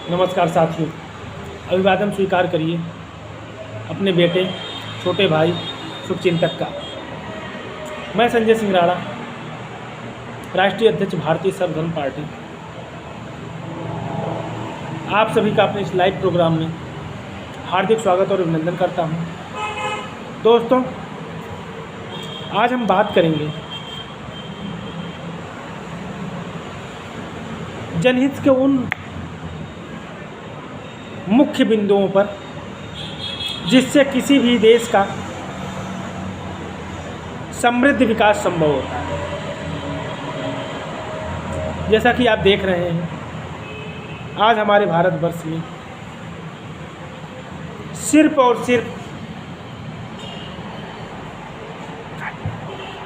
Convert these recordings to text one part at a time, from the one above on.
नमस्कार साथियों, अभिवादन स्वीकार करिए अपने बेटे छोटे भाई शुभचिंतक का। मैं संजय सिंह राणा, राष्ट्रीय अध्यक्ष भारतीय सर्वधर्म पार्टी, आप सभी का अपने इस लाइव प्रोग्राम में हार्दिक स्वागत और अभिनंदन करता हूं। दोस्तों, आज हम बात करेंगे जनहित के उन मुख्य बिंदुओं पर जिससे किसी भी देश का समृद्ध विकास संभव होता है। जैसा कि आप देख रहे हैं, आज हमारे भारतवर्ष में सिर्फ और सिर्फ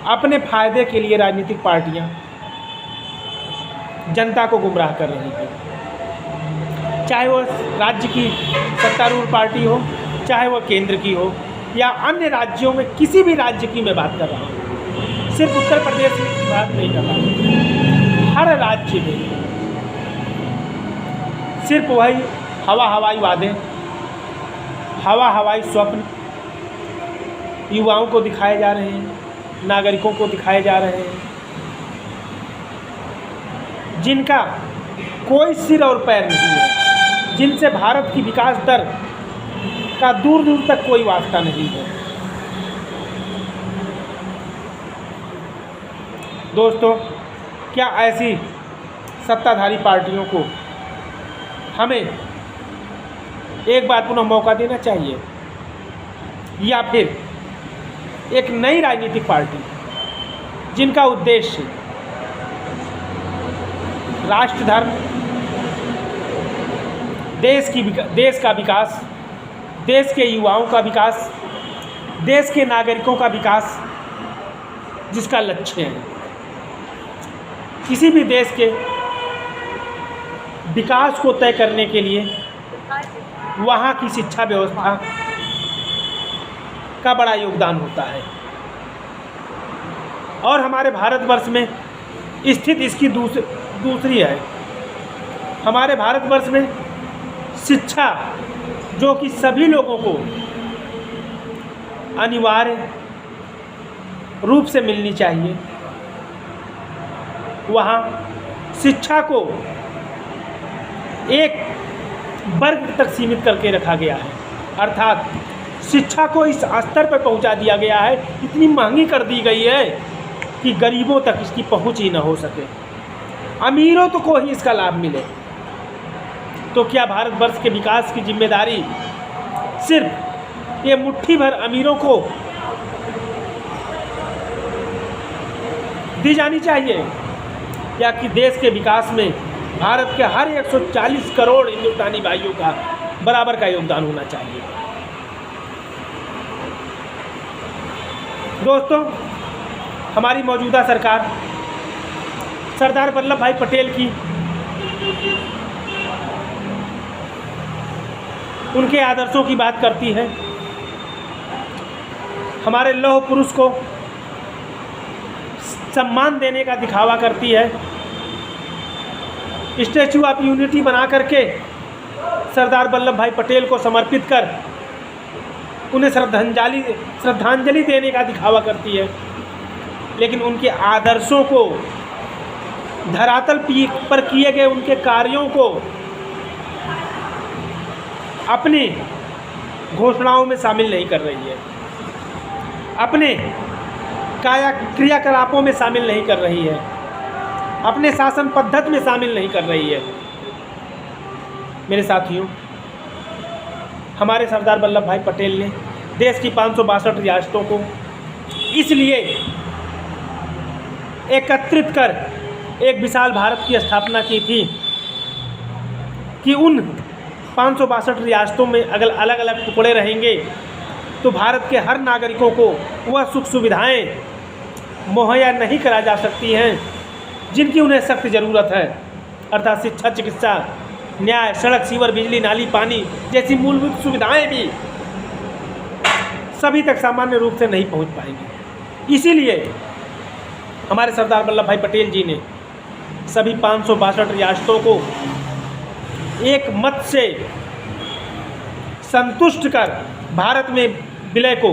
अपने फायदे के लिए राजनीतिक पार्टियां जनता को गुमराह कर रही हैं। चाहे वह राज्य की सत्तारूढ़ पार्टी हो, चाहे वह केंद्र की हो, या अन्य राज्यों में किसी भी राज्य की मैं बात कर रहा हूँ, सिर्फ उत्तर प्रदेश की बात नहीं कर रहा हूँ। हर राज्य में सिर्फ वही हवाई वादे, हवाई स्वप्न युवाओं को दिखाए जा रहे हैं, नागरिकों को दिखाए जा रहे हैं, जिनका कोई सिर और पैर नहीं है, जिनसे भारत की विकास दर का दूर दूर तक कोई वास्ता नहीं है। दोस्तों, क्या ऐसी सत्ताधारी पार्टियों को हमें एक बार पुनः मौका देना चाहिए, या फिर एक नई राजनीतिक पार्टी जिनका उद्देश्य राष्ट्र धर्म, देश का विकास, देश के युवाओं का विकास, देश के नागरिकों का विकास जिसका लक्ष्य है। किसी भी देश के विकास को तय करने के लिए वहाँ की शिक्षा व्यवस्था का बड़ा योगदान होता है, और हमारे भारतवर्ष में स्थिति इसकी दूसरी है। हमारे भारतवर्ष में शिक्षा, जो कि सभी लोगों को अनिवार्य रूप से मिलनी चाहिए, वहाँ शिक्षा को एक वर्ग तक सीमित करके रखा गया है। अर्थात शिक्षा को इस स्तर पर पहुंचा दिया गया है, इतनी महंगी कर दी गई है कि गरीबों तक इसकी पहुंच ही न हो सके, अमीरों तो को ही इसका लाभ मिले। तो क्या भारतवर्ष के विकास की जिम्मेदारी सिर्फ ये मुट्ठी भर अमीरों को दी जानी चाहिए, या कि देश के विकास में भारत के हर 140 करोड़ हिंदुस्तानी भाइयों का बराबर का योगदान होना चाहिए? दोस्तों, हमारी मौजूदा सरकार सरदार वल्लभ भाई पटेल की, उनके आदर्शों की बात करती है। हमारे लौह पुरुष को सम्मान देने का दिखावा करती है। स्टैचू ऑफ यूनिटी बना करके सरदार वल्लभ भाई पटेल को समर्पित कर उन्हें श्रद्धांजलि देने का दिखावा करती है। लेकिन उनके आदर्शों को, धरातल पर किए गए उनके कार्यों को अपनी घोषणाओं में शामिल नहीं कर रही है, अपने क्रियाकलापों में शामिल नहीं कर रही है, अपने शासन पद्धति में शामिल नहीं कर रही है। मेरे साथियों, हमारे सरदार वल्लभ भाई पटेल ने देश की 562 रियासतों को इसलिए एकत्रित कर एक विशाल भारत की स्थापना की थी कि उन 562 रियासतों में अगर अलग अलग टुकड़े रहेंगे तो भारत के हर नागरिकों को वह सुख सुविधाएं मुहैया नहीं करा जा सकती हैं जिनकी उन्हें सख्त ज़रूरत है। अर्थात शिक्षा, चिकित्सा, न्याय, सड़क, सीवर, बिजली, नाली, पानी जैसी मूलभूत सुविधाएं भी सभी तक सामान्य रूप से नहीं पहुंच पाएंगी। इसीलिए हमारे सरदार वल्लभ भाई पटेल जी ने सभी 562 रियासतों को एक मत से संतुष्ट कर भारत में विलय को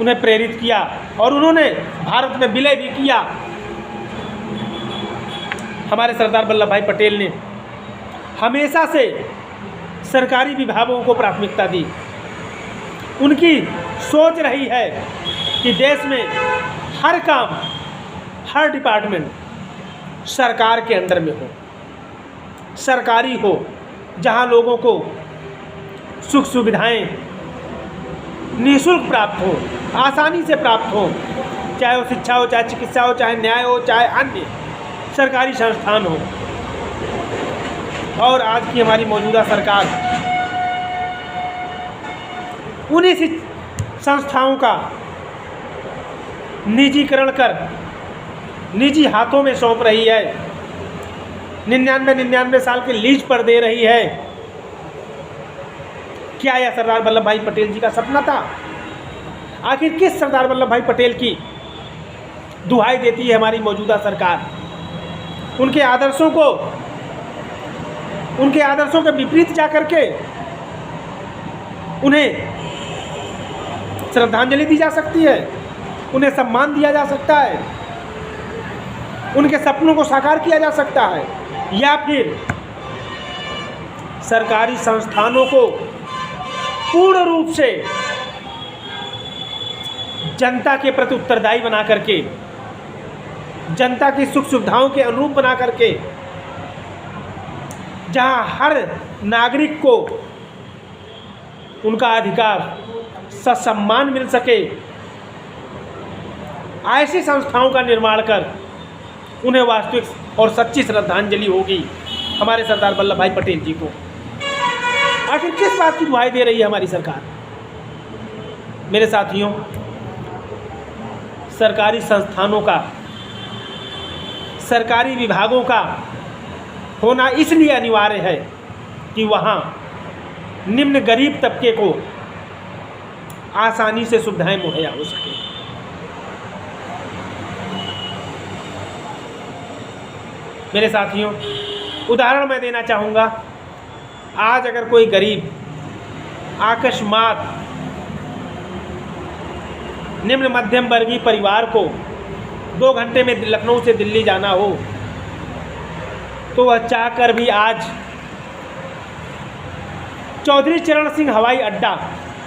उन्हें प्रेरित किया और उन्होंने भारत में विलय भी किया। हमारे सरदार वल्लभ भाई पटेल ने हमेशा से सरकारी विभागों को प्राथमिकता दी। उनकी सोच रही है कि देश में हर काम, हर डिपार्टमेंट सरकार के अंडर में हो, सरकारी हो, जहां लोगों को सुख सुविधाएं निःशुल्क प्राप्त हो, आसानी से प्राप्त हो, चाहे वो शिक्षा हो, चाहे चिकित्सा हो, चाहे न्याय हो, चाहे अन्य सरकारी संस्थान हो। और आज की हमारी मौजूदा सरकार उन्हीं संस्थाओं का निजीकरण कर निजी हाथों में सौंप रही है, 99 साल के लीज पर दे रही है। क्या यह सरदार वल्लभ भाई पटेल जी का सपना था? आखिर किस सरदार वल्लभ भाई पटेल की दुहाई देती है हमारी मौजूदा सरकार? उनके आदर्शों के विपरीत जाकर के उन्हें श्रद्धांजलि दी जा सकती है, उन्हें सम्मान दिया जा सकता है, उनके सपनों को साकार किया जा सकता है, या फिर सरकारी संस्थानों को पूर्ण रूप से जनता के प्रति उत्तरदायी बना करके, जनता की सुख सुविधाओं के अनुरूप बना करके, जहां हर नागरिक को उनका अधिकार ससम्मान मिल सके, ऐसी संस्थाओं का निर्माण कर उन्हें वास्तविक और सच्ची श्रद्धांजलि होगी हमारे सरदार वल्लभ भाई पटेल जी को। आखिर किस बात की दुहाई दे रही है हमारी सरकार? मेरे साथियों, सरकारी संस्थानों का, सरकारी विभागों का होना इसलिए अनिवार्य है कि वहाँ निम्न गरीब तबके को आसानी से सुविधाएं मुहैया हो सके। मेरे साथियों, उदाहरण मैं देना चाहूँगा। आज अगर कोई गरीब अकस्मात निम्न मध्यम वर्गीय परिवार को 2 घंटे में लखनऊ से दिल्ली जाना हो, तो वह चाहकर भी आज चौधरी चरण सिंह हवाई अड्डा,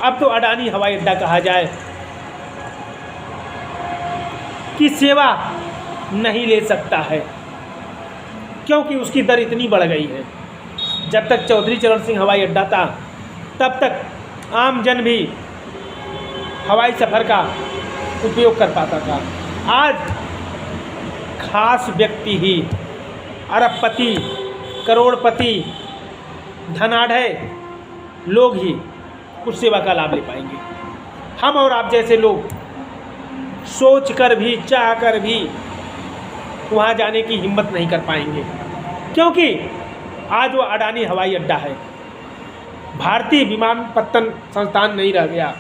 अब तो अडानी हवाई अड्डा कहा जाए, की सेवा नहीं ले सकता है, क्योंकि उसकी दर इतनी बढ़ गई है। जब तक चौधरी चरण सिंह हवाई अड्डा था, तब तक आम जन भी हवाई सफ़र का उपयोग कर पाता था। आज खास व्यक्ति ही, अरबपति, करोड़पति, धनाढ़ लोग ही उस सेवा का लाभ ले पाएंगे। हम और आप जैसे लोग सोच कर भी, चाह कर भी वहाँ जाने की हिम्मत नहीं कर पाएंगे, क्योंकि आज वो अडानी हवाई अड्डा है, भारतीय विमानपत्तन संस्थान नहीं रह गया,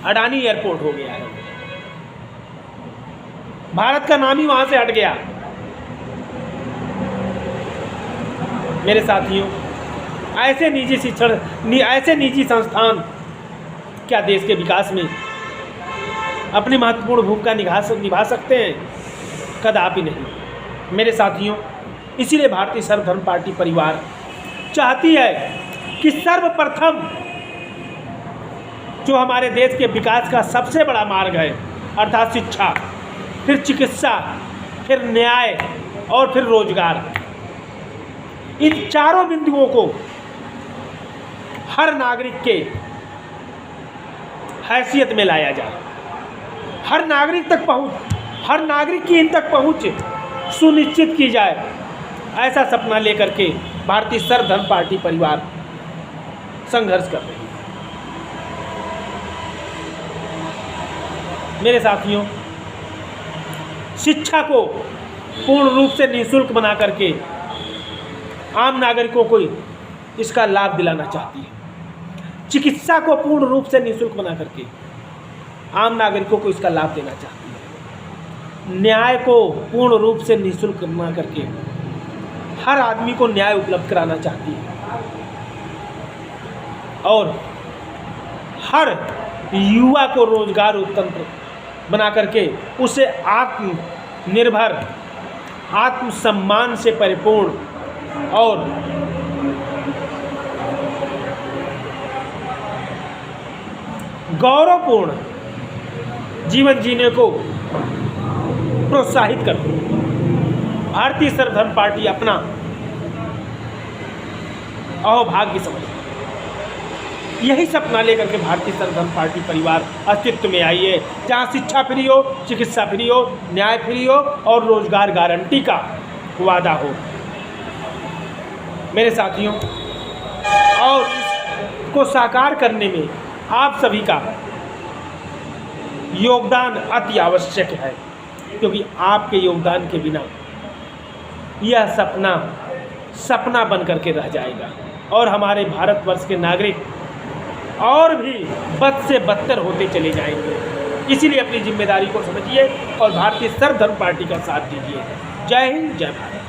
अडानी एयरपोर्ट हो गया है। भारत का नाम ही वहाँ से हट गया। मेरे साथियों, ऐसे निजी संस्थान क्या देश के विकास में अपनी महत्वपूर्ण भूमिका निभा सकते हैं? कदापि नहीं। मेरे साथियों, इसीलिए भारतीय सर्वधर्म पार्टी परिवार चाहती है कि सर्वप्रथम जो हमारे देश के विकास का सबसे बड़ा मार्ग है, अर्थात शिक्षा, फिर चिकित्सा, फिर न्याय और फिर रोजगार, इन चारों बिंदुओं को हर नागरिक के हैसियत में लाया जाए। हर नागरिक की इन तक पहुंच सुनिश्चित की जाए। ऐसा सपना लेकर के भारतीय सर्वधर्म पार्टी परिवार संघर्ष कर रही है। मेरे साथियों, शिक्षा को पूर्ण रूप से निःशुल्क बना करके आम नागरिकों को इसका लाभ दिलाना चाहती है। चिकित्सा को पूर्ण रूप से निःशुल्क बना करके आम नागरिकों को इसका लाभ देना चाहती है। न्याय को पूर्ण रूप से निःशुल्क बना करके हर आदमी को न्याय उपलब्ध कराना चाहती है और हर युवा को रोजगार उत्तंत्र बना करके उसे आत्मनिर्भर, आत्मसम्मान से परिपूर्ण और गौरवपूर्ण जीवन जीने को प्रोत्साहित करती है। भारतीय सर्वधर्म पार्टी अपना अहोभाग्य समझती है। यही सपना लेकर के भारतीय सर्वधर्म पार्टी परिवार अस्तित्व में आई है, जहाँ शिक्षा फ्री हो, चिकित्सा फ्री हो, न्याय फ्री हो और रोजगार गारंटी का वादा हो। मेरे साथियों, और इसको साकार करने में आप सभी का योगदान अति आवश्यक है, क्योंकि आपके योगदान के बिना यह सपना बन करके रह जाएगा और हमारे भारतवर्ष के नागरिक और भी बद से बदतर होते चले जाएंगे। इसीलिए अपनी जिम्मेदारी को समझिए और भारतीय सर्वधर्म पार्टी का साथ दीजिए। जय हिंद, जय भारत।